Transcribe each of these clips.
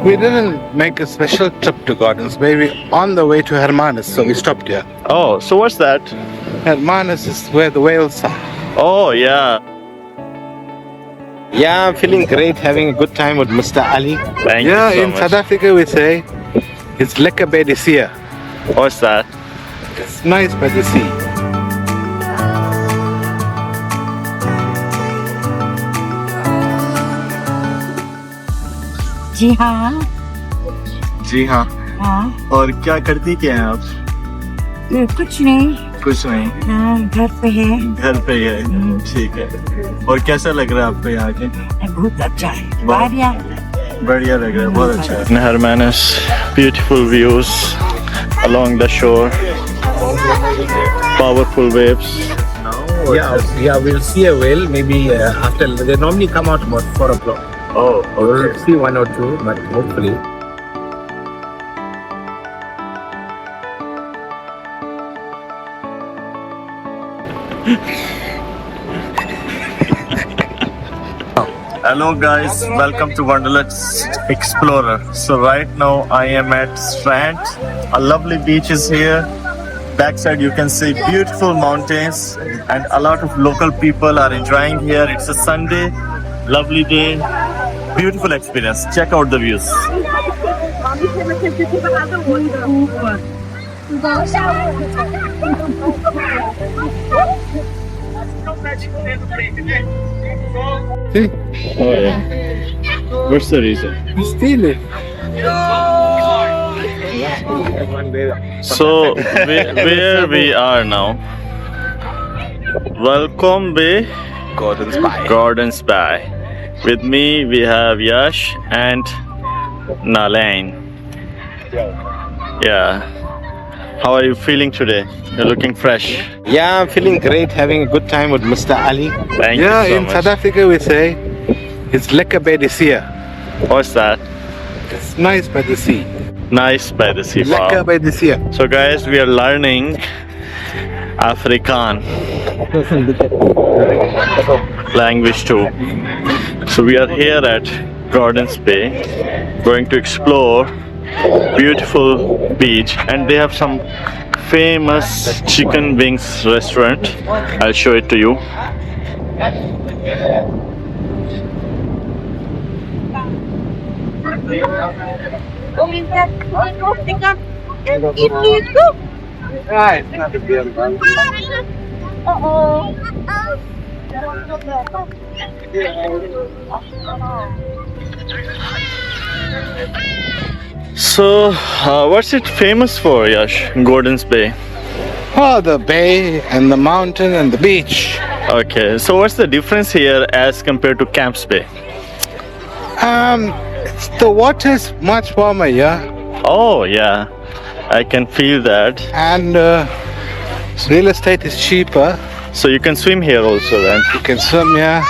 We didn't make a special trip to Gardens Bay. We on the way to Hermanus, so we stopped here. Oh, so what's that? Hermanus is where the whales are. Oh, yeah. Yeah, I'm feeling great, having a good time with Mr. Ali. Thank Yeah, you so in much. South Africa we say it's lekker by the sea. What's that? It's nice by the sea. जी हाँ जी हाँ। हाँ और क्या करती क्या हैं आप? कुछ नहीं कुछ नहीं, हाँ घर पे है घर पे ही है। ठीक है। और कैसा लग रहा है आपको यहाँ के? बहुत अच्छा है बढ़िया बढ़िया लग रहा है, बहुत अच्छा है। Hermanus, beautiful views along the shore, powerful waves. Yeah, we'll see a whale maybe after. They normally come out about 4 o'clock. Oh, We'll see one or two, but hopefully. Hello guys, welcome to wanderlustexplorer. So right now I am at Strand. A lovely beach is here. Backside you can see beautiful mountains and a lot of local people are enjoying here. It's a Sunday, lovely day, beautiful experience. Check out the views. See? Oh yeah. What's the reason? Steal it. So where we are now? Welcome Bay, Gardens Bay. With me we have Yash and Nalain. Yeah. How are you feeling today? You're looking fresh. Yeah, I'm feeling great, having a good time with Mr. Ali. Thank Yeah, you so in much. South Africa we say it's lekker by the sea. What's that? It's nice by the sea. Nice by the sea. Lekker Wow. by the sea. So guys, we are learning Afrikaan language too. So we are here at Gardens Bay, going to explore beautiful beach, and they have some famous chicken wings restaurant. I'll show it to you. So, what's it famous for, Yash? Gardens Bay. Oh, the bay and the mountain and the beach. Okay, so what's the difference here as compared to Camps Bay? The water is much warmer here, Oh, yeah, I can feel that. and real estate is cheaper. So you can swim here also then. You can swim here.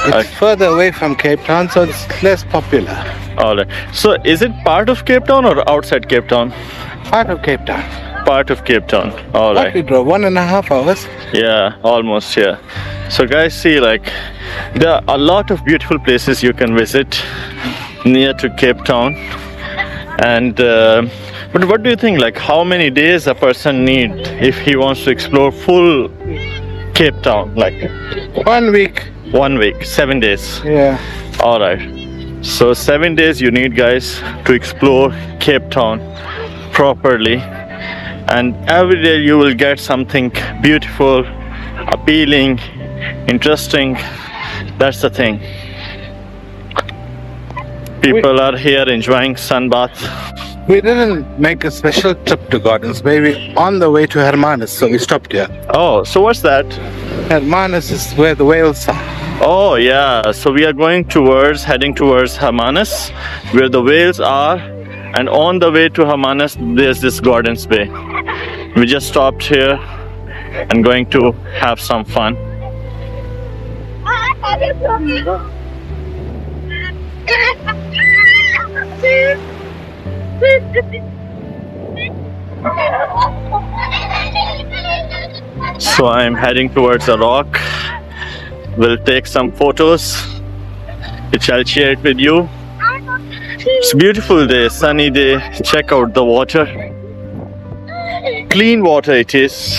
It's Okay. further away from Cape Town, so it's less popular. Alright. So is it part of Cape Town or outside Cape Town? Part of Cape Town. Part of Cape Town. What we Alright. drove 1.5 hours. Yeah, almost, yeah. So guys, see, like, there are a lot of beautiful places you can visit near to Cape Town. And but what do you think, like, how many days a person need if he wants to explore full Cape Town? Like 1 week. 1 week, 7 days. Yeah. Alright. So 7 days you need, guys, to explore Cape Town properly. And every day you will get something beautiful, appealing, interesting. That's the thing. People are here enjoying sunbath. We didn't make a special trip to Gardens Bay. We on the way to Hermanus, so we stopped here. Oh, so what's that? Hermanus is where the whales are. Oh, yeah. So we are heading towards Hermanus, where the whales are. And on the way to Hermanus, there's this Gardens Bay. We just stopped here and going to have some fun. So I'm heading towards a rock. We'll take some photos, which I'll share it with you. It's a beautiful day, sunny day. Check out the water. Clean water it is.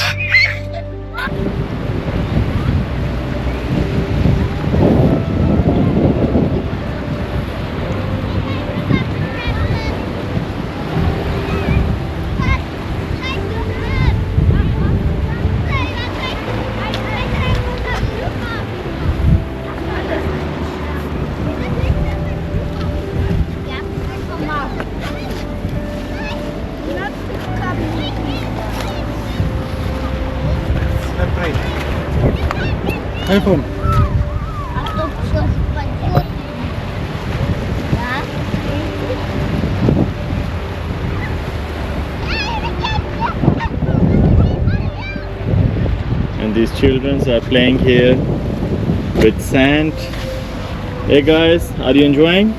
iPhone. And these children are playing here with sand. Hey guys, are you enjoying?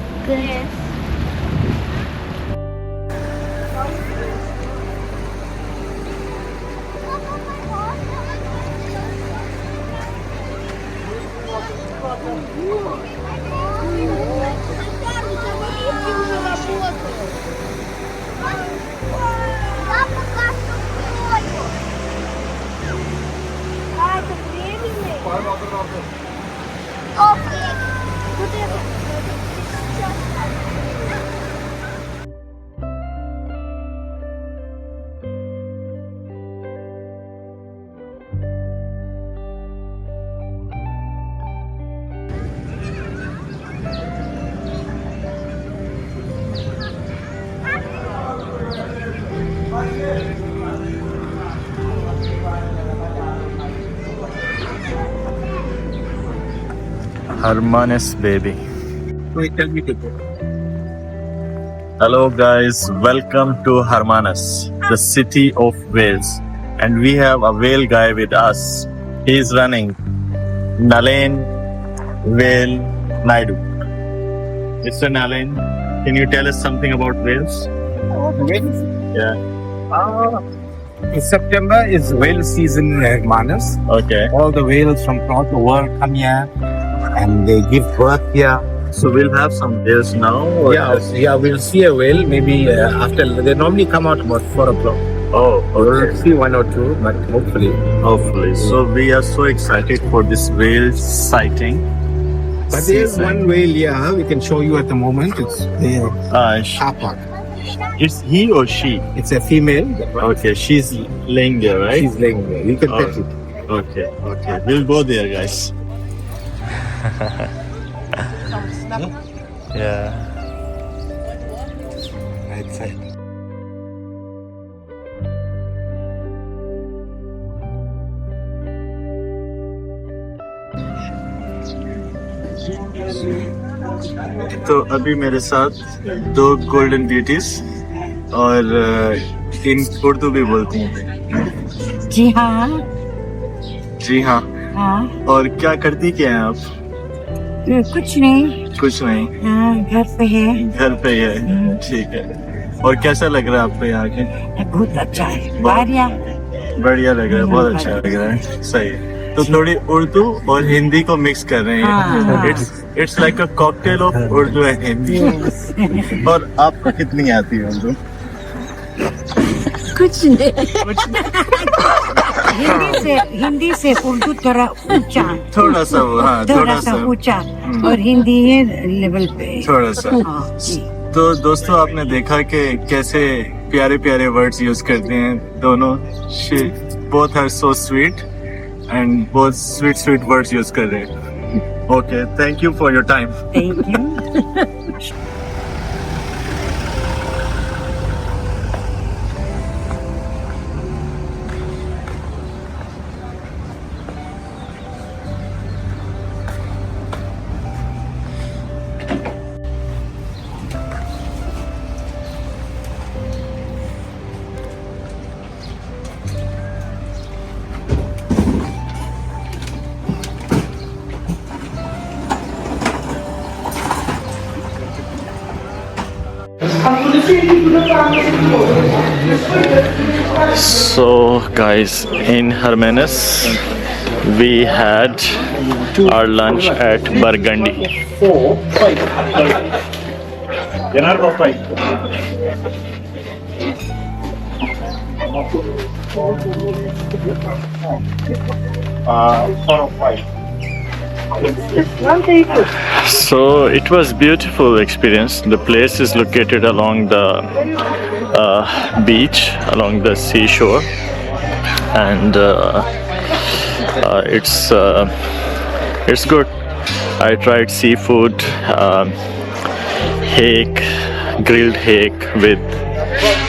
Hermanus baby. Wait, tell me to go. Hello guys, welcome to Hermanus, the city of Wales. And we have a whale guy with us. He is running Nalain Whale Naidu. Mr. Nalain, can you tell us something about Wales? Yeah. In September is whale season in Hermanus. Okay. All the whales from throughout the world come here and they give birth here. So we'll have some whales now? Or Yeah, we'll see a whale maybe after. They normally come out about 4 o'clock. Oh, We'll okay. see 1 or 2, but hopefully. Hopefully. So we are so excited for this whale sighting. But there's Seaside. one whale here we can show you at the moment. It's the car park. It's he or she? It's a female. Okay, she's laying there, right? She's laying there. You can Oh. pet it. Okay, okay. We'll go there, guys. Yeah. Right side. तो अभी मेरे साथ 2 golden beauties और इन उर्दू भी बोलती हैं। जी हाँ जी हाँ। हाँ और क्या करती क्या हैं आप? कुछ नहीं। कुछ नहीं, हाँ घर पे है। घर पे ही है। ठीक है। और कैसा लग रहा है आपको यहाँ के? बहुत अच्छा है। बढ़िया। बढ़िया लग रहा है, बहुत अच्छा लग रहा है। सही है। तो थोड़ी उर्दू और हिंदी को मिक्स कर रहे हैं। हाँ। It's like a cocktail of Urdu and Hindi. और आपको कितनी आती है उर्दू? कुछ नहीं। हिंदी से उर्दू थोड़ा ऊंचा। थोड़ा सा वो, हाँ, थोड़ा सा ऊंचा और हिंदी है लेवल पे। थोड़ा सा। हाँ, जी। तो दोस्तों आपने देखा कि कैसे प्यारे प्यारे वर्ड्स यूज करते हैं दोनों। Both are so sweet and both sweet sweet words use कर रहे हैं। Okay, thank you for your time. Thank you. So guys, in Hermanus we had our lunch at Burgundy. So it was beautiful experience. The place is located along the beach, along the seashore, and it's good. I tried seafood, hake, grilled hake with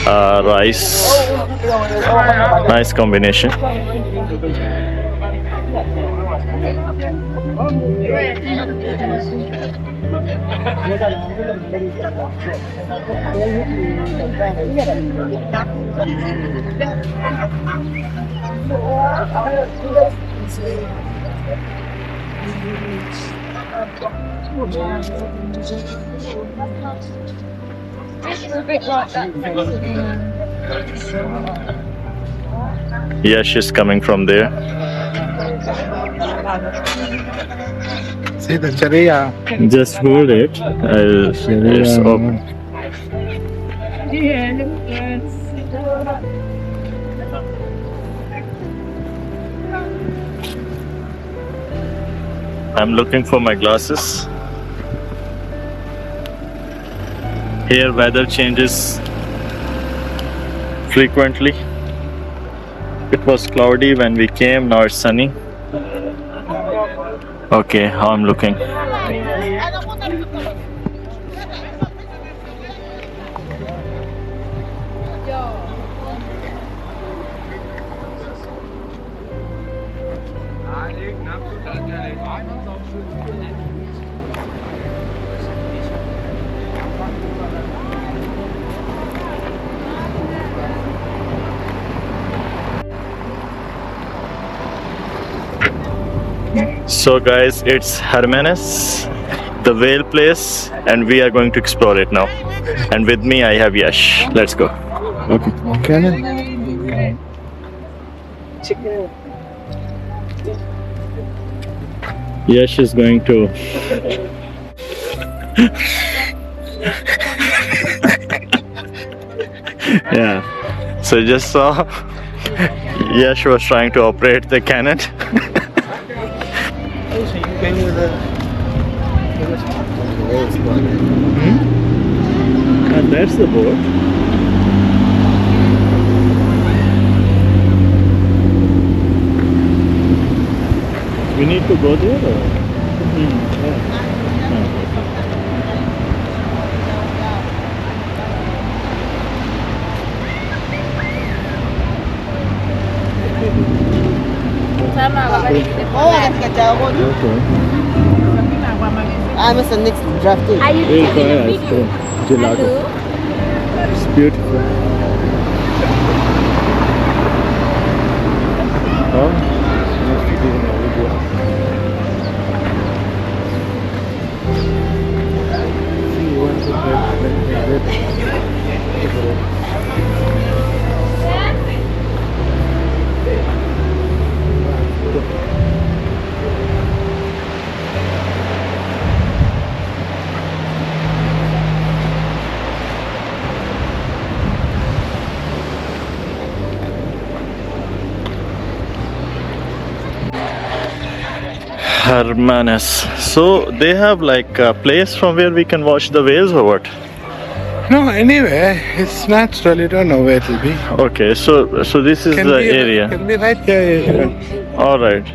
rice. Nice combination. Yeah, she's coming from there. See the charia. Just hold it. It's open. I'm looking for my glasses. Here weather changes frequently. It was cloudy when we came, now it's sunny. Okay, how I'm looking. So guys, it's Hermanus, the whale place, and we are going to explore it now. And with me I have Yash. Let's go. Okay. Yash is going to yeah. So you just saw Yash was trying to operate the cannon. And that's the boat. We need to go there or? I'm a next drafting. Are you taking a video? Gelato. It's beautiful. Hermanus. So they have like a place from where we can watch the whales or what? No, anyway, it's natural. You don't know where it will be. Okay, so this is Can the be, area. Can be right here. Yeah. All right.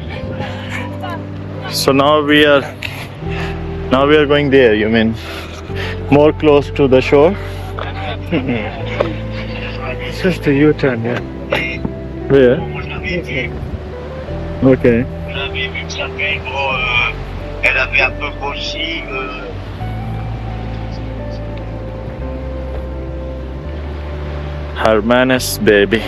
So now we are going there. You mean more close to the shore? It's just a U-turn, yeah. Where? Okay. Elle avait un peu grossi. Hermanus, baby.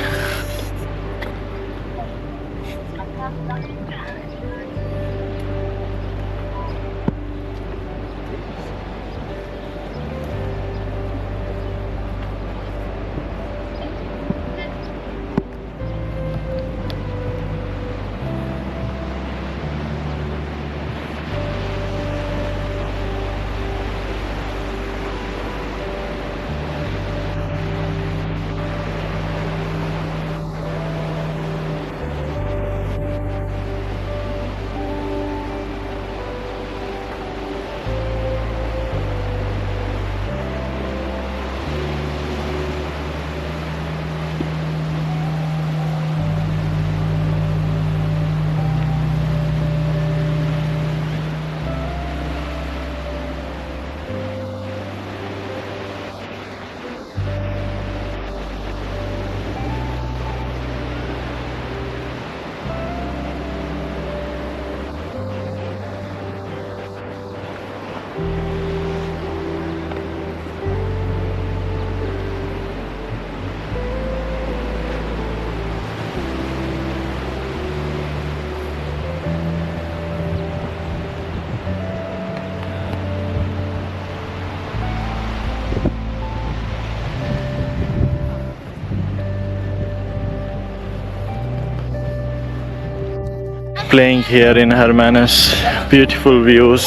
playing here in Hermanus. Beautiful views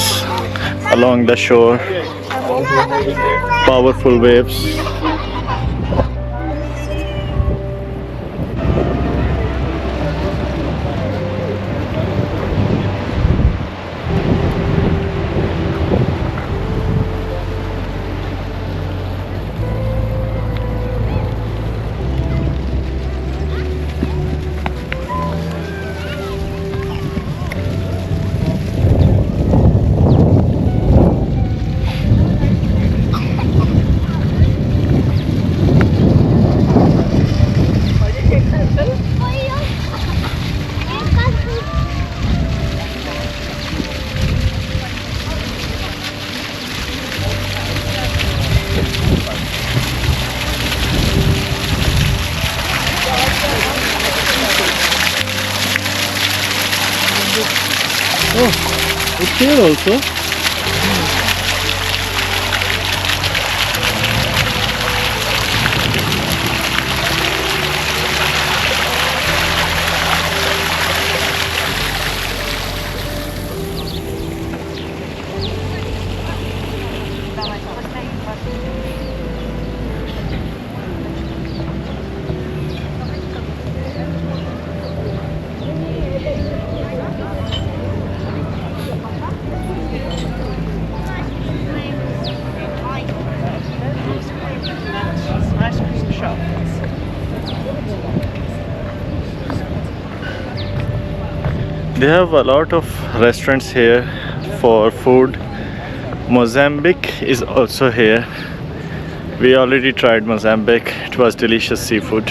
along the shore, powerful waves. It's here also. They have a lot of restaurants here for food. Mozambique is also here. We already tried Mozambique. It was delicious seafood.